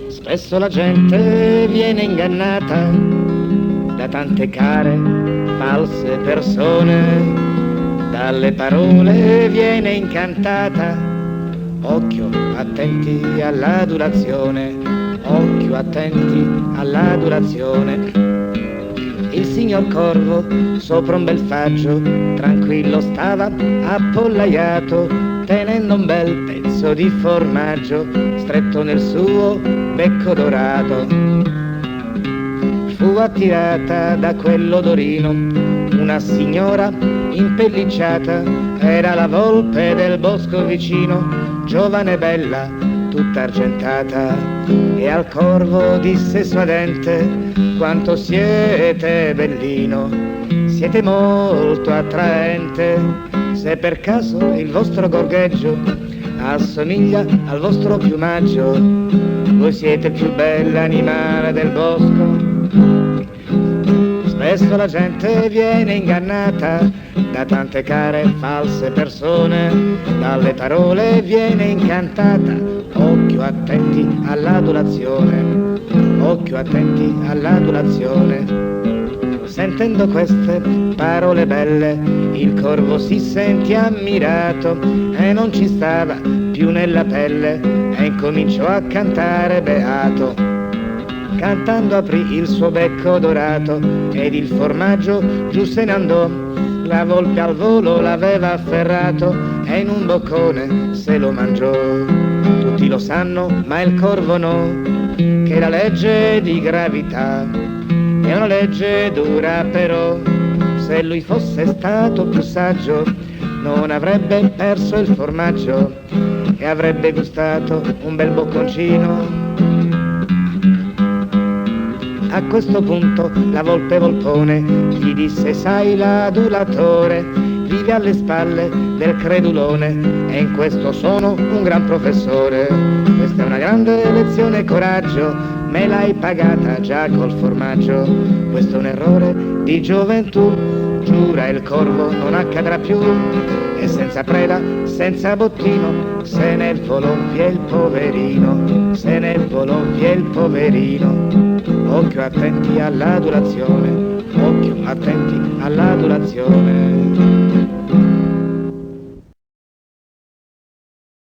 Spesso la gente viene ingannata da tante care, false persone, dalle parole viene incantata. Occhio, attenti all'adulazione, occhio, attenti all'adulazione. Il signor Corvo sopra un bel faggio tranquillo stava appollaiato, tenendo un bel pezzo di formaggio stretto nel suo becco dorato. Fu attirata da quell'odorino una signora impellicciata, era la volpe del bosco vicino, giovane e bella, tutta argentata, e al Corvo disse suadente: quanto siete bellino, siete molto attraente, se per caso il vostro gorgheggio assomiglia al vostro piumaggio, voi siete il più bell'animale del bosco. Spesso la gente viene ingannata da tante care false persone, dalle parole viene incantata. Occhio, attenti all'adulazione, occhio, attenti all'adulazione. Sentendo queste parole belle, il Corvo si sentì ammirato e non ci stava più nella pelle e incominciò a cantare beato. Cantando aprì il suo becco dorato ed il formaggio giù se ne andò. La volpe al volo l'aveva afferrato e in un boccone se lo mangiò. Tutti lo sanno, ma il Corvo no, che la legge di gravità è una legge dura, però se lui fosse stato più saggio non avrebbe perso il formaggio e avrebbe gustato un bel bocconcino. A questo punto la volpe volpone gli disse: sai, l'adulatore vive alle spalle del credulone e in questo sono un gran professore. Questa è una grande lezione, coraggio, me l'hai pagata già col formaggio. Questo è un errore di gioventù, giura il Corvo non accadrà più. E senza preda, senza bottino, se ne volò via il poverino, se ne volò via il poverino. Occhio, attenti all'adulazione, occhio, attenti all'adulazione.